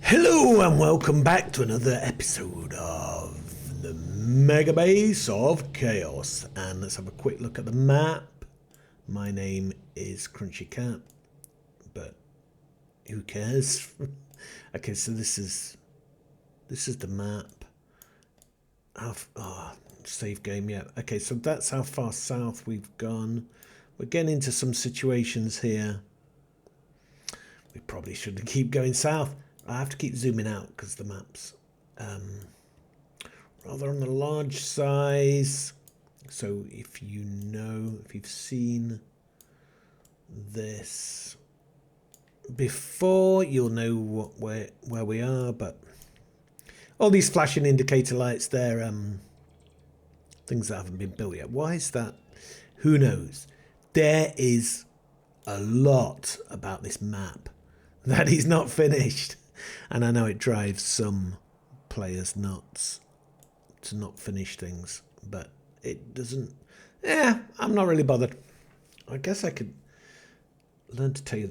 Hello and welcome back to another episode of the Megabase of Chaos. And let's have a quick look at the map. My name is Crunchy Cat, but who cares? Okay, so this is the map. Save game, yeah. Okay, so that's how far south we've gone. We're getting into some situations here. We probably shouldn't keep going south. I have to keep zooming out because the map's rather on the large size. So if you've seen this before, you'll know where we are. But all these flashing indicator lights, they're things that haven't been built yet. Why is that? Who knows? There is a lot about this map that is not finished. And I know it drives some players nuts to not finish things, but it doesn't. I'm not really bothered. I guess I could learn to tell you.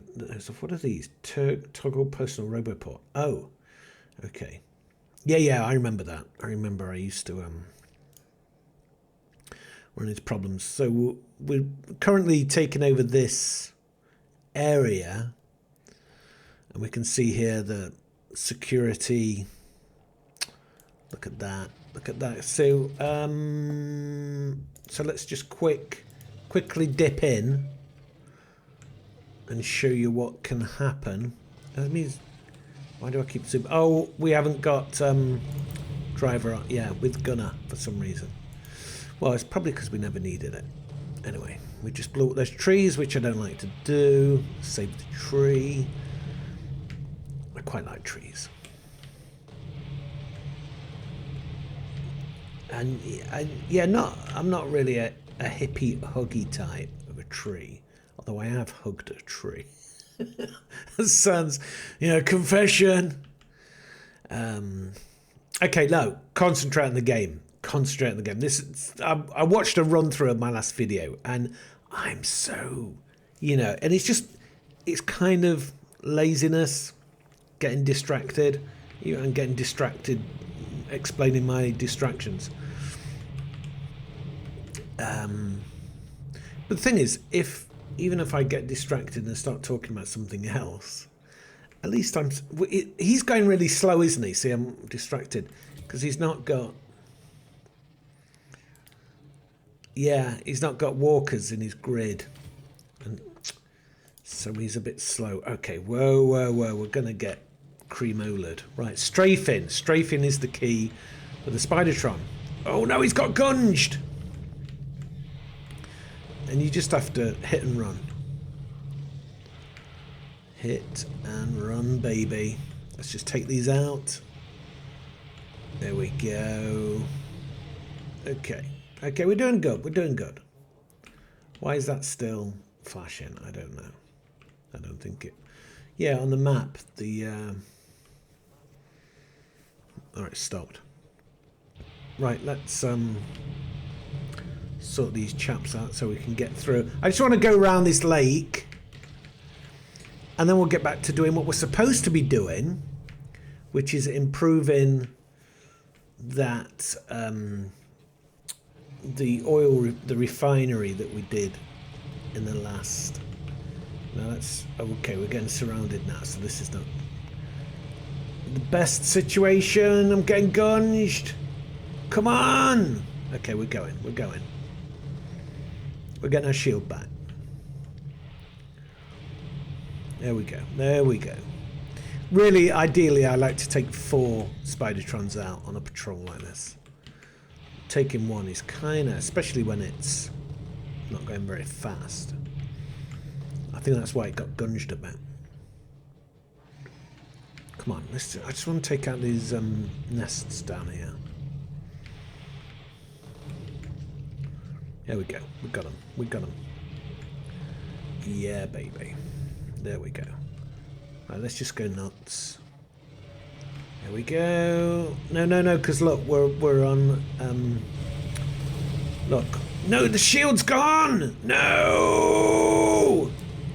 What are these? Toggle personal roboport. Oh, okay. Yeah, I remember that. I remember I used to run into problems. So we're currently taking over this area. And we can see here the security. Look at that. Look at that. So so let's just quickly dip in and show you what can happen. That means, why do I keep zooming? Oh, we haven't got driver on. Yeah, with gunner for some reason. Well, it's probably because we never needed it. Anyway, we just blew up those trees, which I don't like to do. Save the tree. I quite like trees. And yeah, I'm not really a hippie huggy type of a tree, although I have hugged a tree. Sounds, confession. Okay, no, concentrate on the game. Concentrate on the game. I watched a run through of my last video, and I'm so, and it's kind of laziness. Getting distracted and getting distracted explaining my distractions. But the thing is, even if I get distracted and start talking about something else, at least he's going really slow, isn't he? See, I'm distracted because he's not got walkers in his grid, and so he's a bit slow. Okay, whoa, we're gonna get cremolaed. Right, strafing. Strafing is the key for the Spidertron. Oh no, he's got gunged. And you just have to hit and run. Hit and run, baby. Let's just take these out. There we go. Okay, we're doing good. Why is that still flashing? I don't know. I don't think it. Yeah, on the map, all right, stopped. Right, let's sort these chaps out so we can get through. I just want to go around this lake, and then we'll get back to doing what we're supposed to be doing, which is improving that the refinery that we did in the last. Now that's okay. We're getting surrounded now, so this is not the best situation. I'm getting gunged. Come on. Okay, we're going. We're getting our shield back. There we go. Really, ideally, I like to take 4 Spidertrons out on a patrol like this. Taking one is kind of, especially when it's not going very fast. I think that's why it got gunged a bit. Come on, I just want to take out these nests down here. There we go. We got them. Yeah, baby. There we go. Right, let's just go nuts. There we go. No, because look, we're on. Look. No, the shield's gone. No.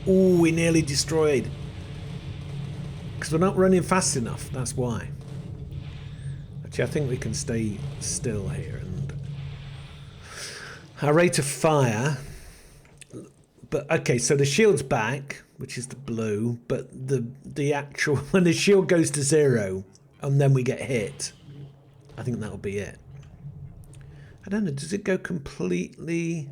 Ooh, we nearly destroyed. Because we're not running fast enough, that's why. Actually, I think we can stay still here. And our rate of fire... But, okay, so the shield's back, which is the blue, but the actual... When the shield goes to 0, and then we get hit, I think that'll be it. I don't know, does it go completely...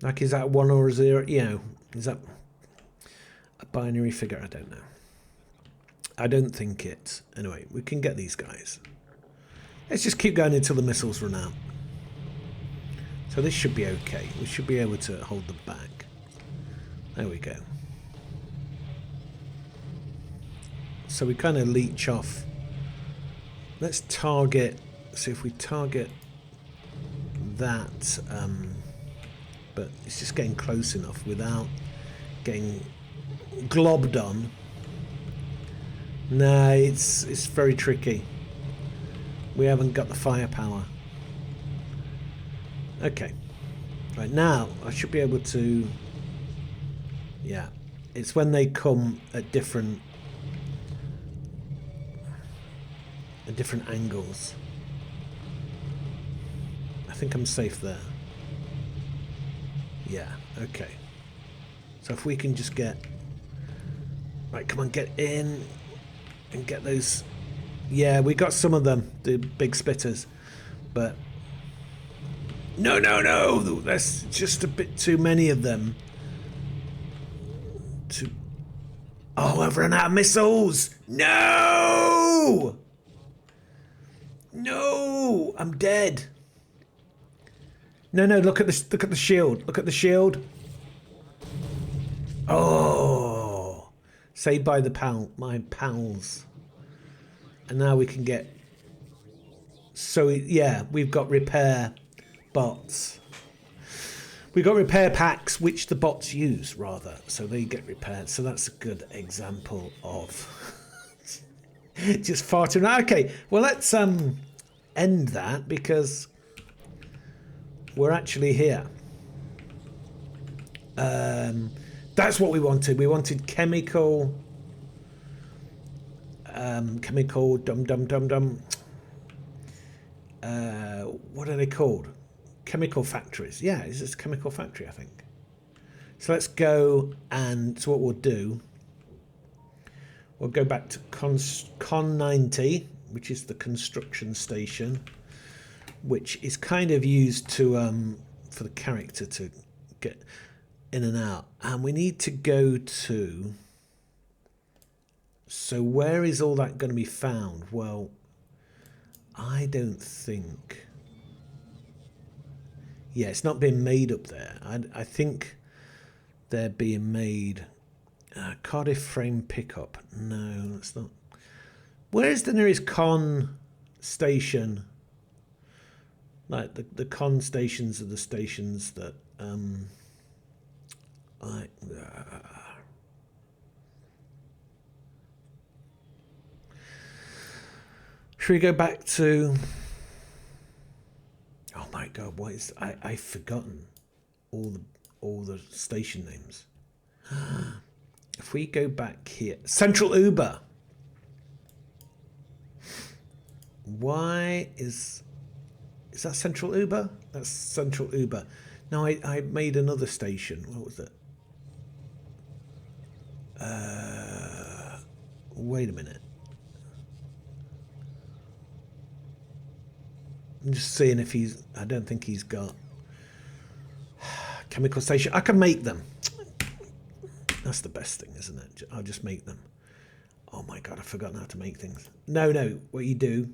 Like, is that 1 or a 0? Yeah, is that a binary figure? I don't know. I don't think it. Anyway, we can get these guys. Let's just keep going until the missiles run out. So this should be okay. We should be able to hold them back. There we go. So we kind of leech off. Let's target... See if we target that... but it's just getting close enough without getting globbed on. No, it's very tricky. We haven't got the firepower. Okay. Right, now I should be able to... Yeah. It's when they come at different angles. I think I'm safe there. Yeah, okay. So if we can just get... Right, come on, get in and get those... Yeah, we got some of them, the big spitters. But... No, no, no! That's just a bit too many of them. Oh, I've run out of missiles! No! No! I'm dead. No, no, look at this. Look at the shield. Look at the shield. Oh, saved by my pals. And now we can get... So, yeah, we've got repair bots. We've got repair packs, which the bots use, rather. So they get repaired. So that's a good example of... just far too... Okay, well, let's end that, because... We're actually here. That's what we wanted. We wanted chemical... chemical... what are they called? Chemical factories. Yeah, it's just a chemical factory, I think. So let's go, and so what we'll do... We'll go back to Con 90, which is the construction station, which is kind of used to for the character to get in and out. And we need to go to... So where is all that going to be found? Well, I don't think... Yeah, it's not being made up there. I think they're being made... Cardiff frame pickup. No, that's not... Where is the nearest con station? Like the con stations are the stations that should we go back to... Oh my god, what is... I've forgotten all the station names. If we go back here, Central Uber. Why is that Central Uber? That's Central Uber. No, I made another station. What was it? Wait a minute. I'm just seeing if he's... I don't think he's got... Chemical station. I can make them. That's the best thing, isn't it? I'll just make them. Oh my god, I've forgotten how to make things. No, no, what you do...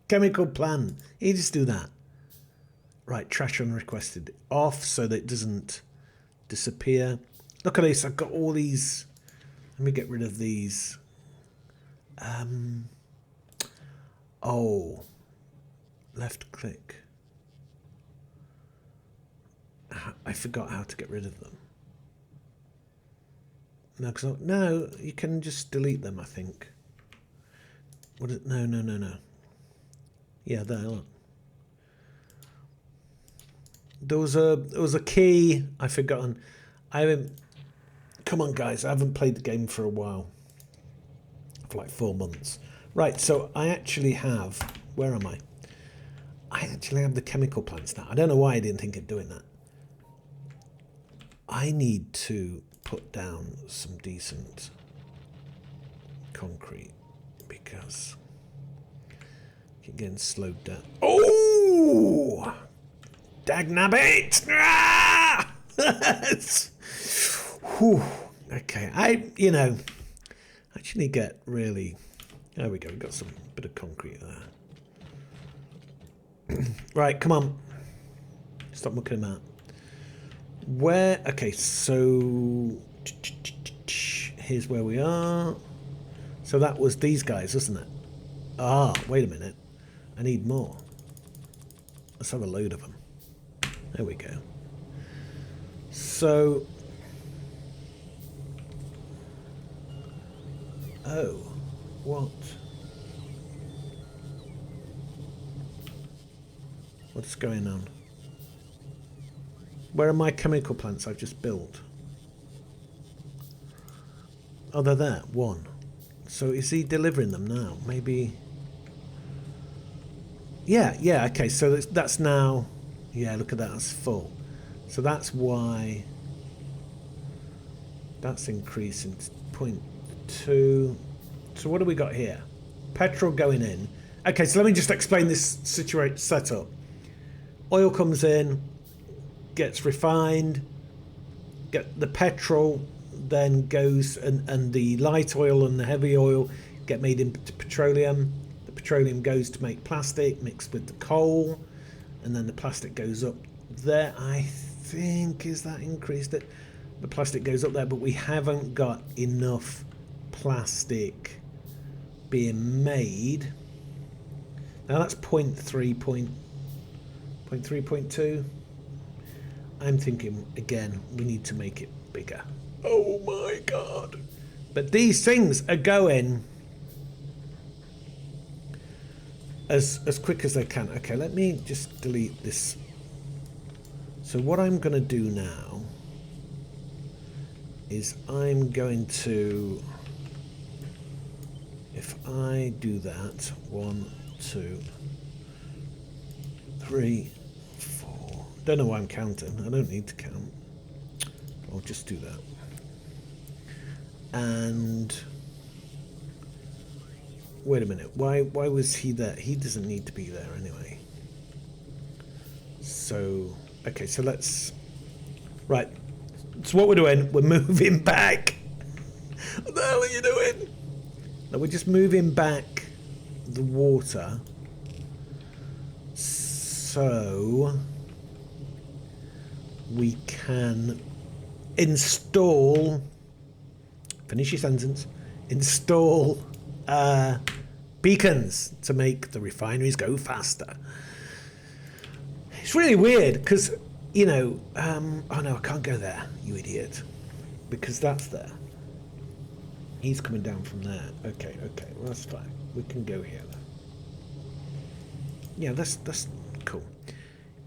Chemical plan. You just do that. Right, trash unrequested. Off so that it doesn't disappear. Look at this, I've got all these... Let me get rid of these. Oh. Left click. I forgot how to get rid of them. No, no, you can just delete them, I think. What is, no. Yeah, there, look. There was a key I've forgotten. Come on, guys. I haven't played the game for a while. For like 4 months. Right, so I actually have... Where am I? I actually have the chemical plants now. I don't know why I didn't think of doing that. I need to put down some decent concrete because I keep getting slowed down. Oh! Dagnabbit! Ah! Whew. Okay, actually get really... There we go, we've got some bit of concrete there. Right, come on. Stop mucking about. Where... Okay, so... Here's where we are. So that was these guys, wasn't it? Ah, wait a minute. I need more. Let's have a load of them. There we go. So... Oh, what? What's going on? Where are my chemical plants I've just built? Oh, they're there. One. So is he delivering them now? Maybe... Yeah, okay. So that's now... Yeah, look at that. That's full. So that's why... That's increasing to 0.2. So what do we got here? Petrol going in. Okay, so let me just explain this setup. Oil comes in, gets refined, get the petrol then goes and the light oil and the heavy oil get made into petroleum. The petroleum goes to make plastic mixed with the coal, and then the plastic goes up there. I think, is that increased it? The plastic goes up there, but we haven't got enough plastic being made. Now that's 0.3, 0.2. I'm thinking, again, we need to make it bigger. Oh my god. But these things are going as quick as they can. Okay, let me just delete this. So what I'm going to do now is I'm going to, if I do that, 1, 2, 3, 4. Don't know why I'm counting. I don't need to count. I'll just do that. And wait a minute. Why was he there? He doesn't need to be there anyway. So okay, so let's right. So what we're doing, we're moving back. What the hell are you doing? No, we're just moving back the water. So we can install, finish your sentence, install beacons to make the refineries go faster. It's really weird because, you know, oh no, I can't go there, you idiot, because that's there. He's coming down from there. Okay, well, that's fine. We can go here. Yeah, that's cool.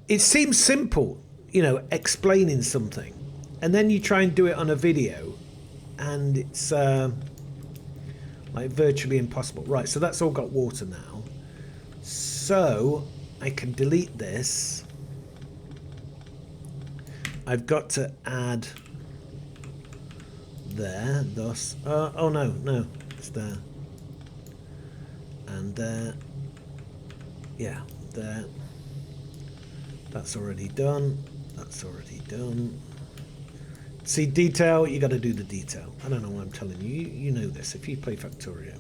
It seems simple, you know, explaining something, and then you try and do it on a video, and it's like virtually impossible. Right, so that's all got water now. So I can delete this. I've got to add there, thus. Oh no, it's there. And there. Yeah, there. That's already done. That's already done. See, detail, you got to do the detail. I don't know what I'm telling you. You know this. If you play Factorio,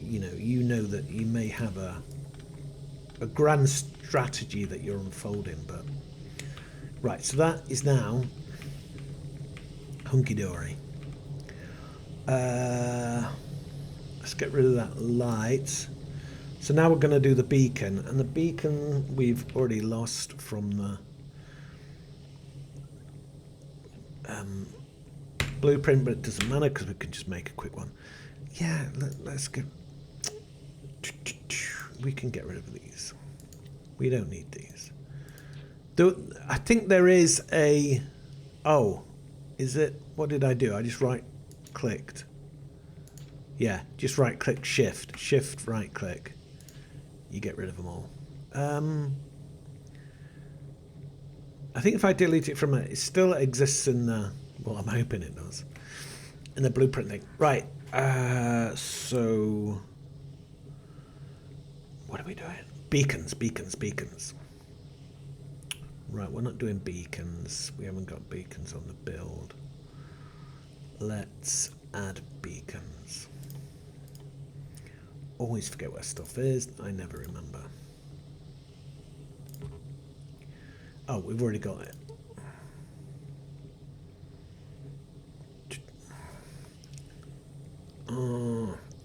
you know that you may have a grand strategy that you're unfolding, but right, so that is now hunky-dory. Let's get rid of that light. So now we're going to do the beacon, and the beacon we've already lost from the blueprint, but it doesn't matter because we can just make a quick one. Yeah, let's get. We can get rid of these. We don't need these. I think there is a. Oh, Is it? What did I do? I just right clicked. Yeah, just right click shift. Shift right click. You get rid of them all. I think if I delete it from it, it still exists in the, well, I'm hoping it does, in the blueprint thing. Right, so what are we doing? Beacons, beacons, beacons. Right, we're not doing beacons. We haven't got beacons on the build. Let's add beacons. Always forget where stuff is. I never remember. Oh, we've already got it.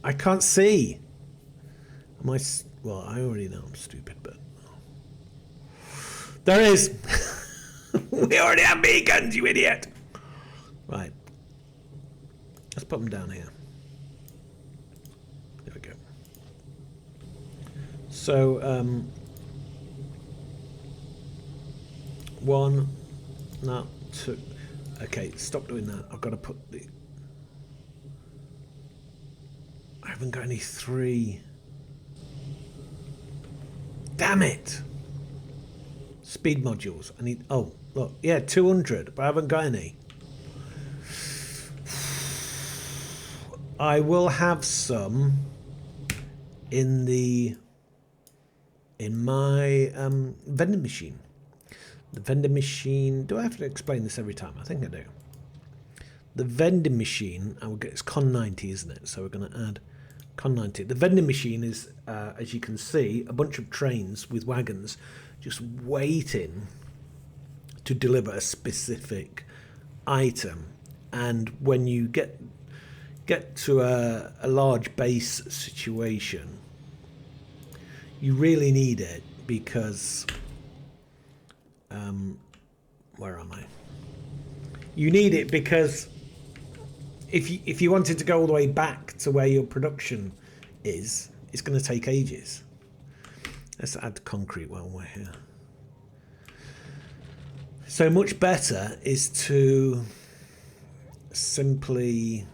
I can't see. Am I? Well, I already know I'm stupid, but there it is. We already have beacons, you idiot. Right. Let's put them down here. There we go. So, one, no, two. Okay, stop doing that. I've got to put the. I haven't got any three. Damn it! Speed modules. I need. Oh, look. Yeah, 200, but I haven't got any. I will have some in my vending machine. The vending machine. Do I have to explain this every time? I think I do. The vending machine. I will get. It's Con 90, isn't it? So we're going to add Con 90. The vending machine is, as you can see, a bunch of trains with wagons just waiting to deliver a specific item. And when you get to a large base situation, you really need it because where am I? You need it because if you wanted to go all the way back to where your production is, it's going to take ages. Let's add concrete while we're here. So much better is to simply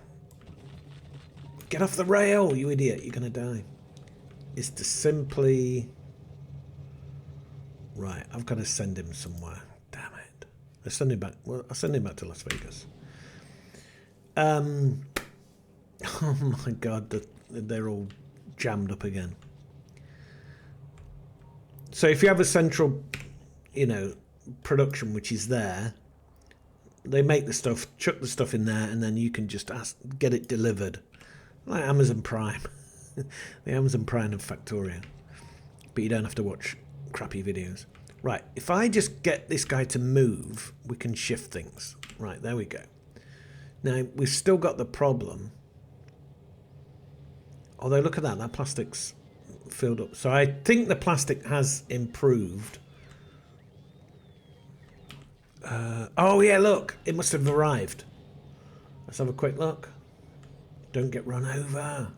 get off the rail, you idiot, you're going to die. Is to simply... Right, I've got to send him somewhere. Damn it. I'll send him back. Well, I'll send him back to Las Vegas. Oh my God, they're all jammed up again. So if you have a central, production which is there, they make the stuff, chuck the stuff in there, and then you can just get it delivered. Like Amazon Prime. The Amazon Prime of Factorio. But you don't have to watch crappy videos. Right, if I just get this guy to move, we can shift things. Right, there we go. Now, we've still got the problem. Although, look at that. That plastic's filled up. So I think the plastic has improved. Oh, yeah, look. It must have arrived. Let's have a quick look. Don't get run over.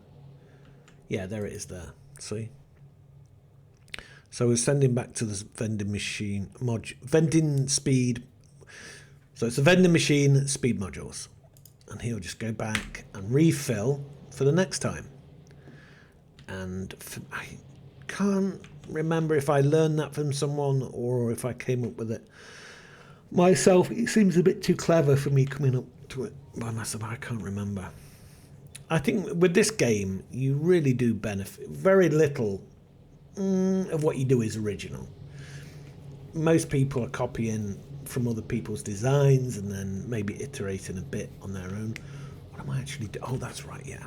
Yeah, there it is there. See? So we're sending back to the vending machine vending speed. So it's a vending machine speed modules. And he'll just go back and refill for the next time. And I can't remember if I learned that from someone or if I came up with it myself. It seems a bit too clever for me coming up to it by myself. I can't remember. I think with this game, you really do benefit. Very little of what you do is original. Most people are copying from other people's designs and then maybe iterating a bit on their own. What am I actually doing? Oh, that's right, yeah.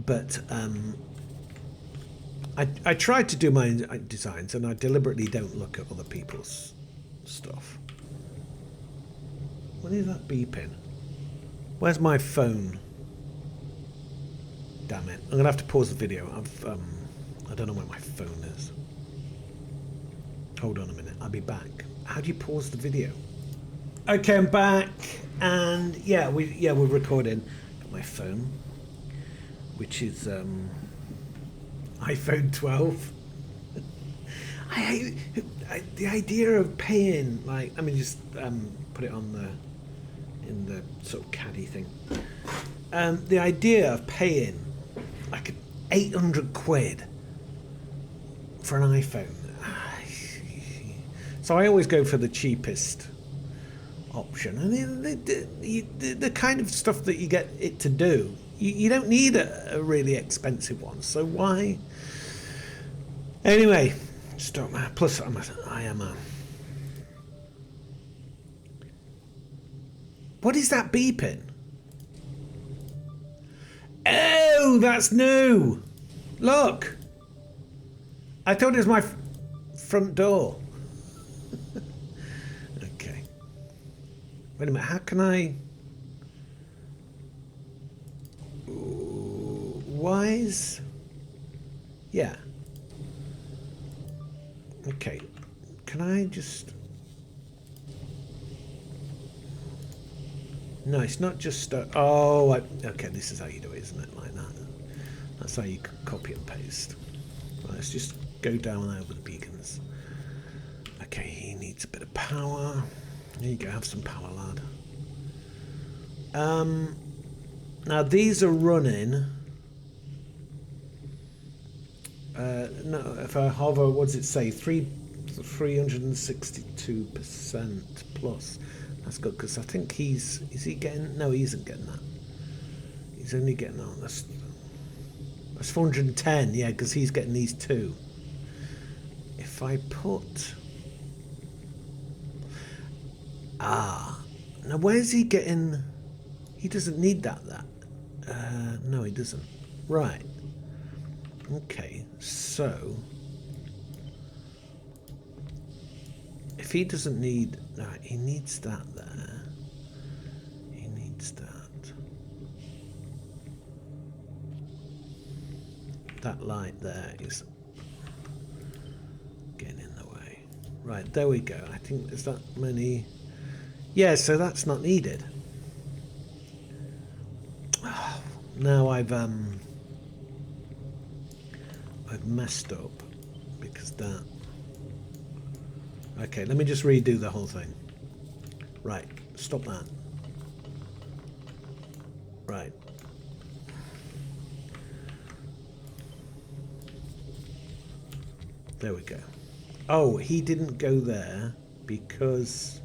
But I tried to do my designs and I deliberately don't look at other people's stuff. When is that beeping? Where's my phone? Damn it. I'm going to have to pause the video. I don't know where my phone is. Hold on a minute. I'll be back. How do you pause the video? Okay, I'm back. And yeah, we're recording. Got my phone, which is iPhone 12. I hate the idea of paying, just put it on in the sort of caddy thing. The idea of paying like 800 quid for an iPhone. So I always go for the cheapest option. And the kind of stuff that you get it to do, you don't need a really expensive one. So why? Anyway, stop. Plus, I am a. What is that beeping? Oh, that's new. Look. I thought it was my front door. Okay. Wait a minute. How can I? Why is? Yeah. Okay. Can I just? No, it's not just. Okay. This is how you do it, isn't it? Like that. That's how you copy and paste. Right, let's just go down over the beacons. Okay, he needs a bit of power. There you go. Have some power, lad. Now these are running. No, if I hover, what does it say? 362% plus. That's good because I think is he getting? No, he isn't getting that. He's only getting that's 410. Yeah, because he's getting these two. If I put now where's he getting? He doesn't need that. No, he doesn't. Right. Okay, so if he doesn't need that, he needs that there. He needs that. That light there is getting in the way. Right, there we go. I think there's that many. Yeah, so that's not needed. Oh, now I've messed up because that. Okay, let me just redo the whole thing. Right, stop that. Right. There we go. Oh, he didn't go there because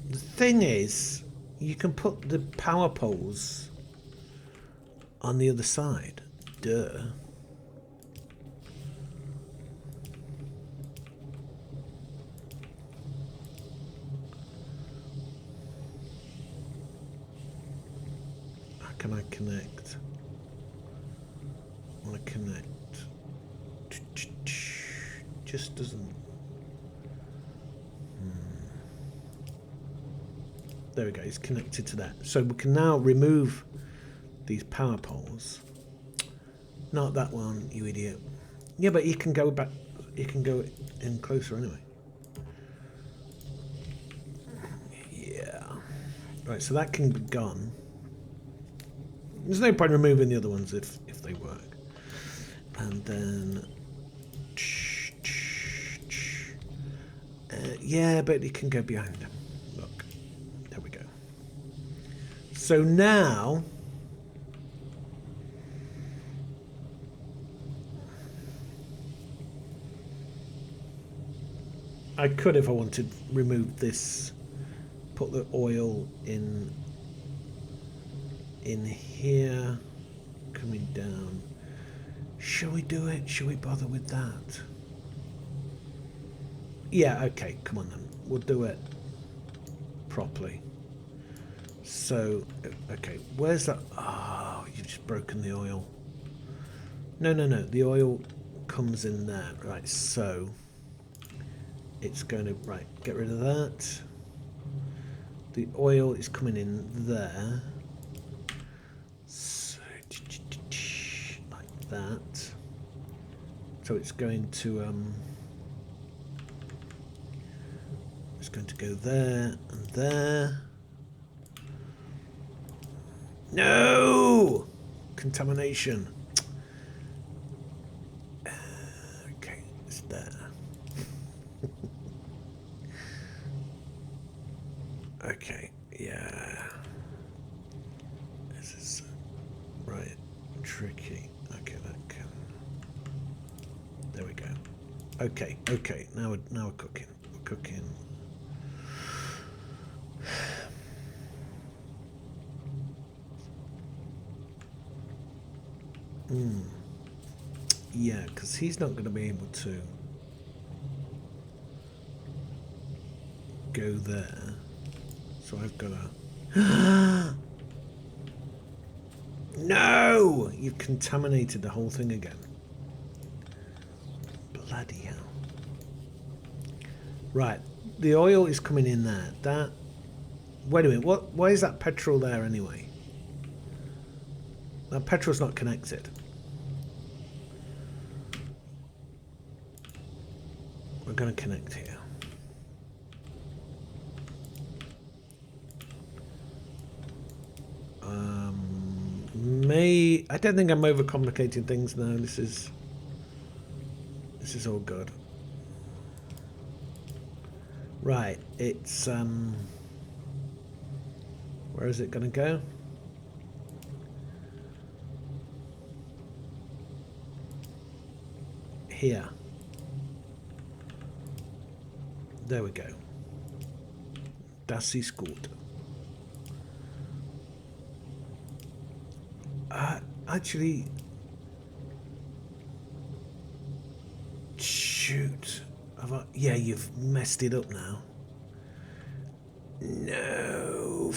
the thing is, you can put the power poles on the other side. Duh. How can I connect? I connect. Just doesn't. There we go, it's connected to that. So we can now remove these power poles. Not that one, you idiot. Yeah, but you can go back, you can go in closer anyway. Yeah. Right, so that can be gone. There's no point removing the other ones if they work. And then... yeah, but it can go behind them. Look. There we go. So now... I could, if I wanted, remove this, put the oil in here, coming down. Shall we do it? Shall we bother with that? Yeah, okay, come on then. We'll do it properly. So, okay, where's that? Oh, you've just broken the oil. No, the oil comes in there. Right, so... it's going to, right, get rid of that. The oil is coming in there. So, like that. So it's going to go there and there. No! Contamination. Okay, Okay, yeah. This is right tricky. Okay, that can. There we go. Okay, okay. Now we're cooking. We're cooking. Yeah, because he's not going to be able to go there. So I've got to. No! You've contaminated the whole thing again. Bloody hell. Right, the oil is coming in there. That. Wait a minute. Why is that petrol there anyway? That petrol's not connected. We're going to connect here. I don't think I'm overcomplicating things now. This is all good. Right, it's where is it going to go? Here. There we go. Das ist gut. Actually, shoot. Yeah, you've messed it up now. No.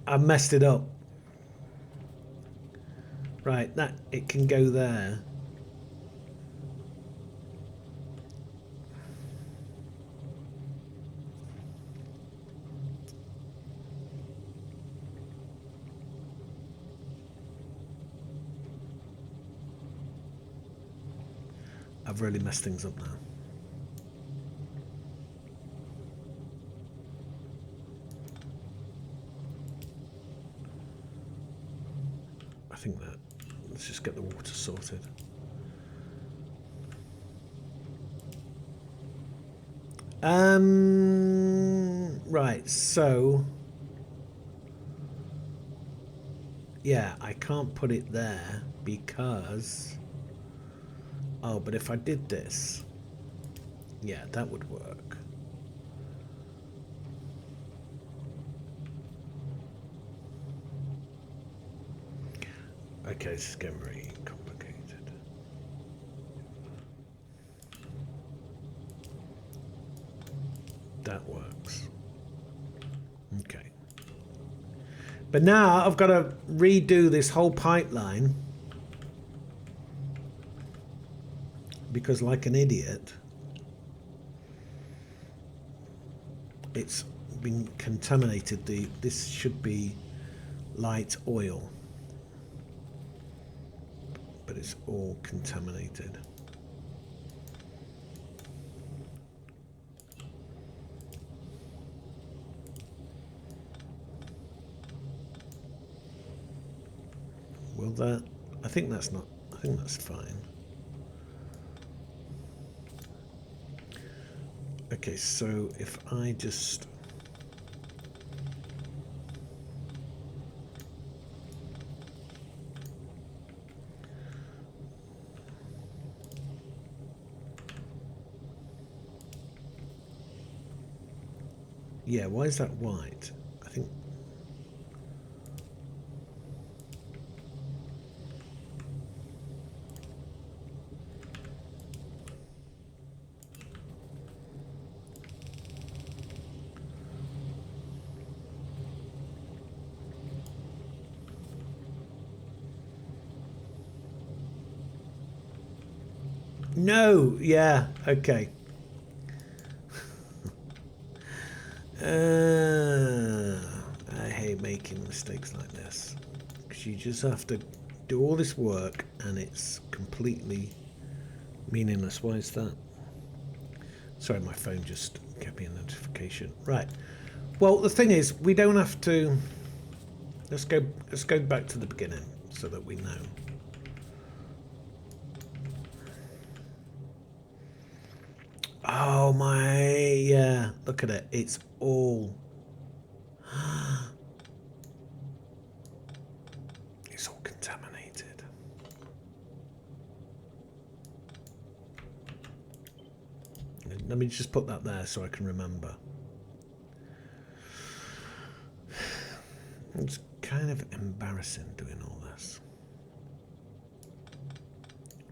I messed it up. Right, that it can go there. I've really messed things up now. I think that. Let's just get the water sorted. Right, so yeah, I can't put it there because but if I did this, yeah, that would work. Okay, this is getting very complicated. That works. Okay. But now I've got to redo this whole pipeline because, like an idiot, it's been contaminated. This should be light oil, but it's all contaminated. Will that? I think that's not. I think that's fine. Okay, so if I just yeah, why is that white? I think no, yeah, okay. I hate making mistakes like this because you just have to do all this work and it's completely meaningless. Why is that? Sorry, my phone just gave me a notification. Right. Well, the thing is, we don't have to. Let's go back to the beginning so that we know. Oh my, yeah, look at it. It's all... It's all contaminated. Let me just put that there so I can remember. It's kind of embarrassing doing all this.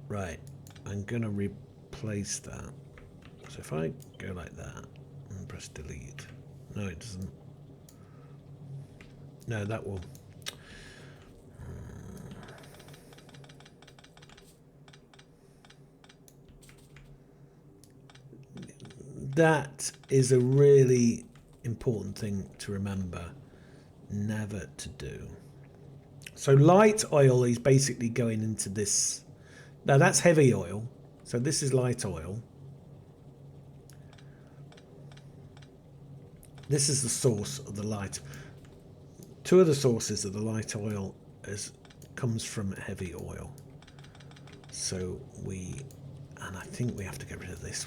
Right, I'm gonna replace that. So if I go like that and press delete, no, it doesn't. No, that will. That is a really important thing to remember never to do. So light oil is basically going into this. Now that's heavy oil. So this is light oil. This is the source of the light. Two of the sources of the light oil comes from heavy oil. So and I think we have to get rid of this.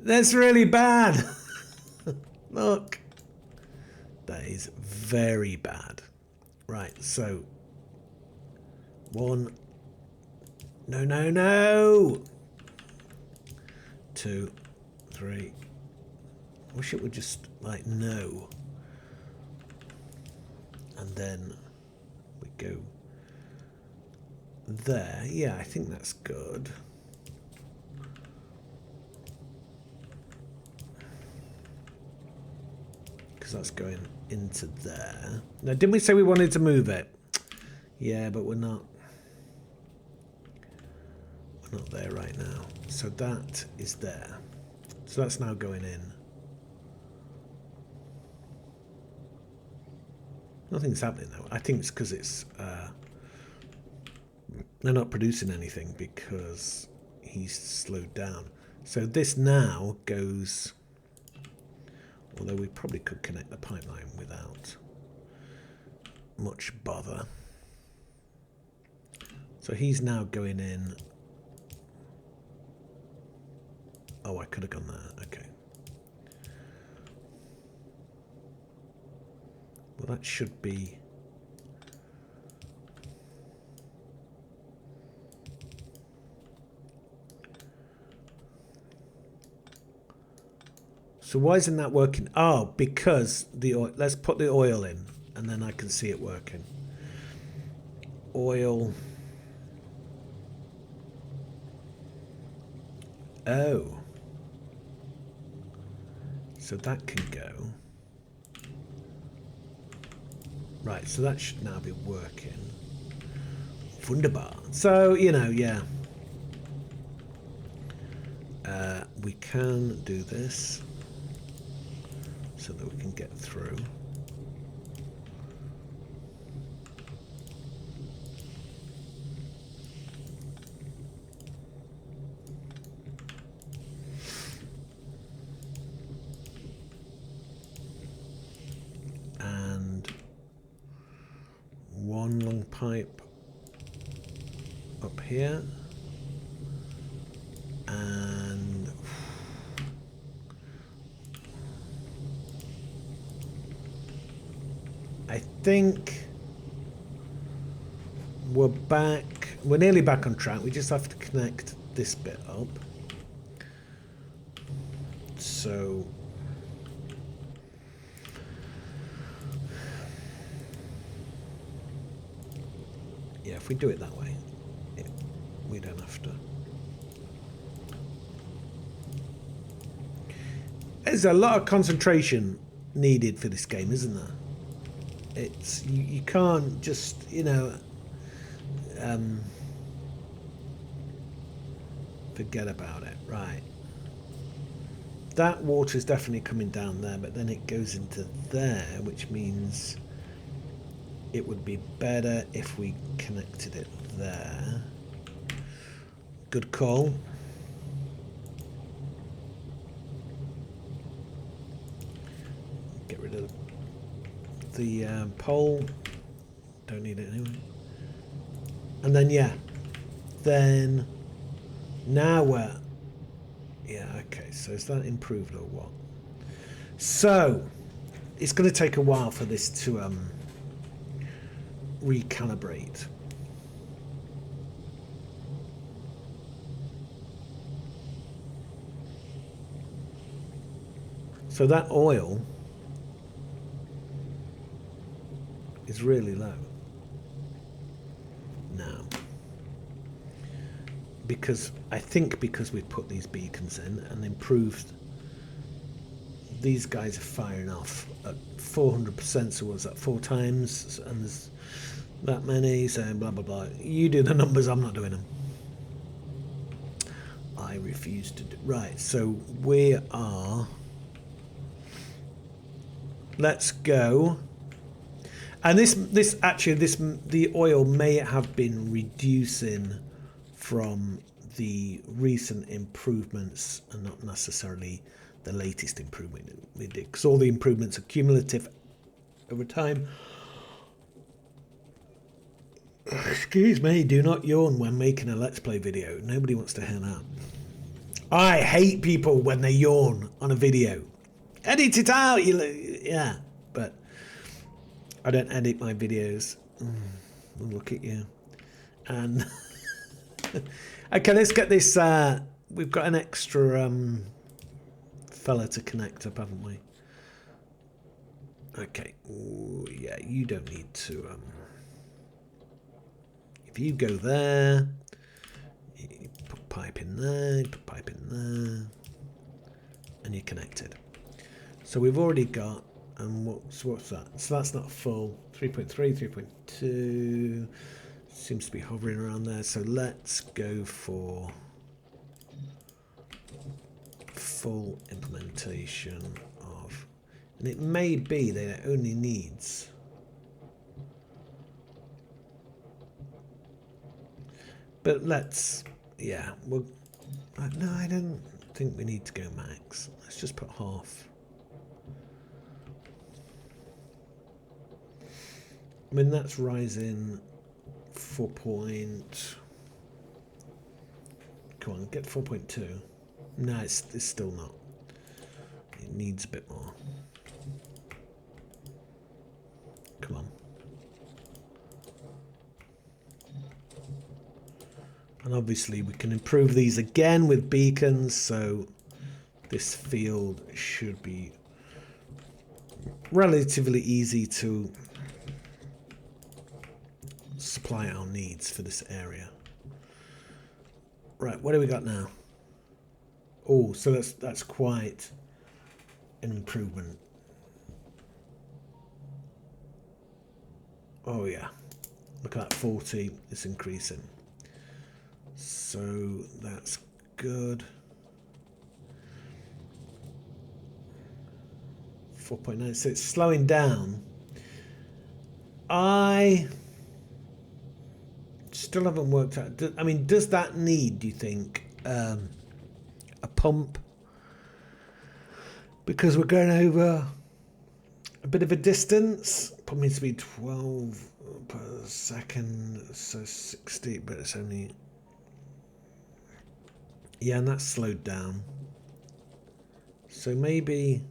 That's really bad. Look. That is very bad. Right, so 1. No, no, no. 2, 3. I wish it would just like no. And then we go there. Yeah, I think that's good. Because that's going into there. Now, didn't we say we wanted to move it? Yeah, but we're not. We're not there right now. So that is there. So that's now going in. Nothing's happening though. I think it's because it's they're not producing anything because he's slowed down. So this now goes, although we probably could connect the pipeline without much bother. So he's now going in. Oh, I could have gone there. Okay. Well, that should be. So why isn't that working? Oh, because the oil. Let's put the oil in, and then I can see it working. Oil. Oh. So that can go. Right, so that should now be working. Wunderbar. So, you know, yeah. We can do this so that we can get through. One long pipe up here, and I think we're back. We're nearly back on track. We just have to connect this bit up. So yeah, if we do it that way, we don't have to. There's a lot of concentration needed for this game, isn't there? It's you can't just, you know, forget about it. Right. That water is definitely coming down there, but then it goes into there, which means it would be better if we connected it there. Good call. Get rid of the pole. Don't need it anyway. And then, yeah. Then, now we're Yeah, okay, so is that improved or what? So, it's going to take a while for this to recalibrate. So that oil is really low now. Because I think because we've put these beacons in and improved, these guys are firing off at 400%, so what's that, 4 times, and there's that many, so blah blah blah. You do the numbers, I'm not doing them. I refuse to do. Right, so we are, let's go. And this actually, the oil may have been reducing from the recent improvements and not necessarily the latest improvement we did, because all the improvements are cumulative over time. Excuse me, do not yawn when making a Let's Play video. Nobody wants to hear that. I hate people when they yawn on a video. Edit it out, yeah, but I don't edit my videos. Look at you. And okay, let's get this. We've got an extra fella to connect up, haven't we? Okay. Ooh, yeah, you don't need to. If you go there, you put pipe in there, you put pipe in there, and you're connected. So we've already got. And what's that? So that's not full. 3.3, 3.2. Seems to be hovering around there. So let's go for full implementation of, and it may be that it only needs but let's, yeah, well, no, I don't think we need to go max. Let's just put half. I mean, that's rising 4 point. Come on, get 4.2. No, it's still not. It needs a bit more. Come on. And obviously we can improve these again with beacons, so this field should be relatively easy to supply our needs for this area. Right, what do we got now? Oh, so that's quite an improvement. Oh yeah, look at that, 40, it's increasing. So that's good. 4.9, so it's slowing down. I still haven't worked out. I mean, does that need, do you think, a pump? Because we're going over a bit of a distance. Pump needs to be 12 per second, so 60, but it's only, yeah, and that's slowed down. So maybe,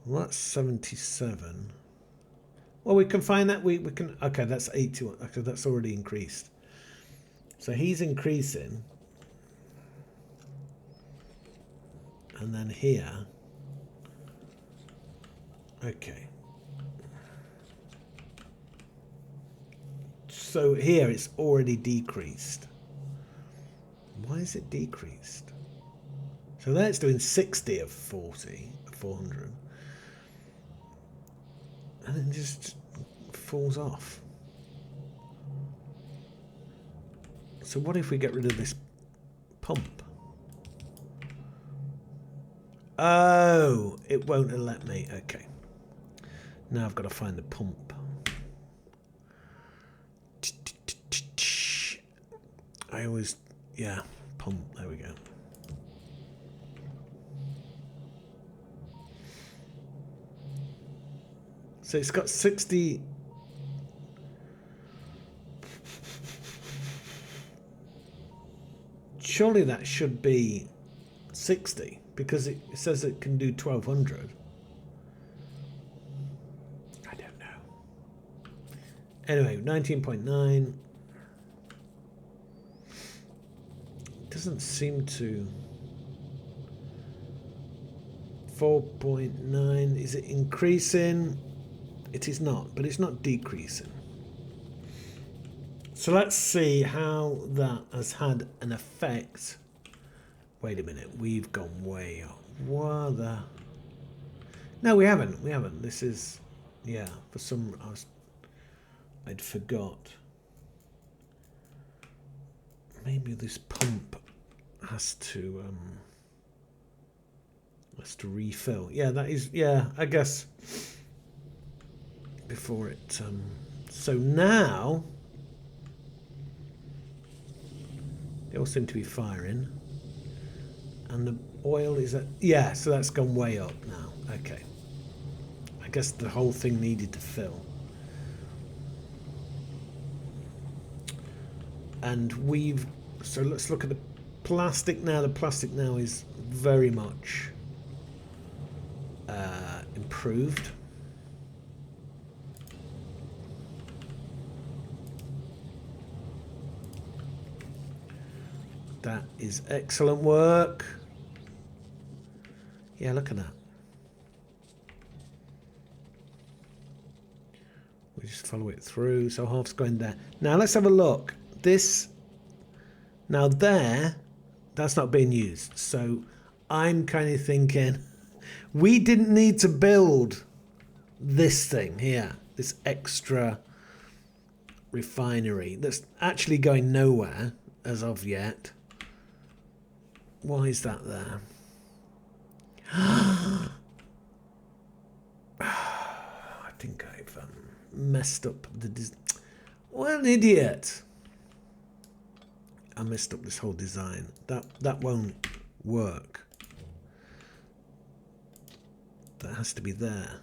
well, that's 77. Well, we can find that. We can. Okay, that's 81. Okay, that's already increased. So he's increasing, and then here. Okay. So here it's already decreased. Why is it decreased? So there it's doing 60 of 40, of 400. And it just falls off. So what if we get rid of this pump? Oh, it won't let me. Okay. Now I've got to find the pump. I always, yeah, pump. There we go. So it's got 60. surely that should be 60 because it says it can do 1200. I don't know. Anyway, 19.9 doesn't seem to. 4.9, is it increasing? It is not, but it's not decreasing. So let's see how that has had an effect. Wait a minute, we've gone way up. What the? No, we haven't. We haven't. This is, yeah. For some, I'd forgot. Maybe this pump has to refill. Yeah, that is. Yeah, I guess. Before it. So now. They all seem to be firing. And the oil is at... Yeah, so that's gone way up now. Okay. I guess the whole thing needed to fill. And we've... So let's look at the plastic now. The plastic now is very much improved. That is excellent work. Yeah, look at that. We just follow it through. So half's going there. Now let's have a look. This, now there, that's not being used. So I'm kind of thinking we didn't need to build this thing here, this extra refinery that's actually going nowhere as of yet. Why is that there? I think I've messed up the what an idiot. I messed up this whole design. That won't work. That has to be there.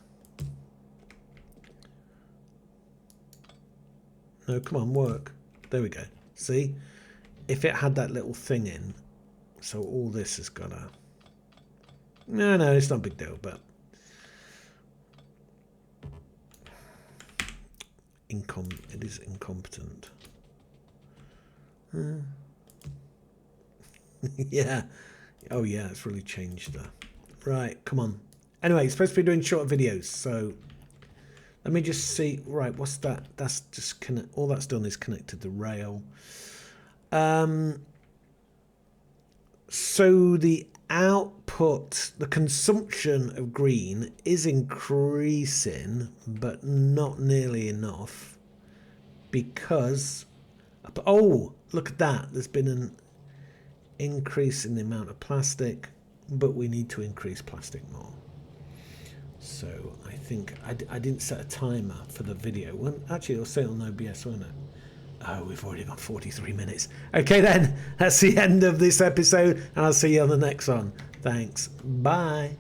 No, come on, work. There we go. See? If it had that little thing in, so all this has got a... No, it's not a big deal, but... It is incompetent. Yeah. Oh, yeah, it's really changed that. Right, come on. Anyway, it's supposed to be doing short videos, so... Let me just see... Right, what's that? That's just... All that's done is connected to rail. So the output, the consumption of green is increasing, but not nearly enough because, oh, look at that. There's been an increase in the amount of plastic, but we need to increase plastic more. So I think I didn't set a timer for the video. Well, actually, it'll say on OBS, won't it? Oh, we've already got 43 minutes. Okay, then. That's the end of this episode, and I'll see you on the next one. Thanks. Bye.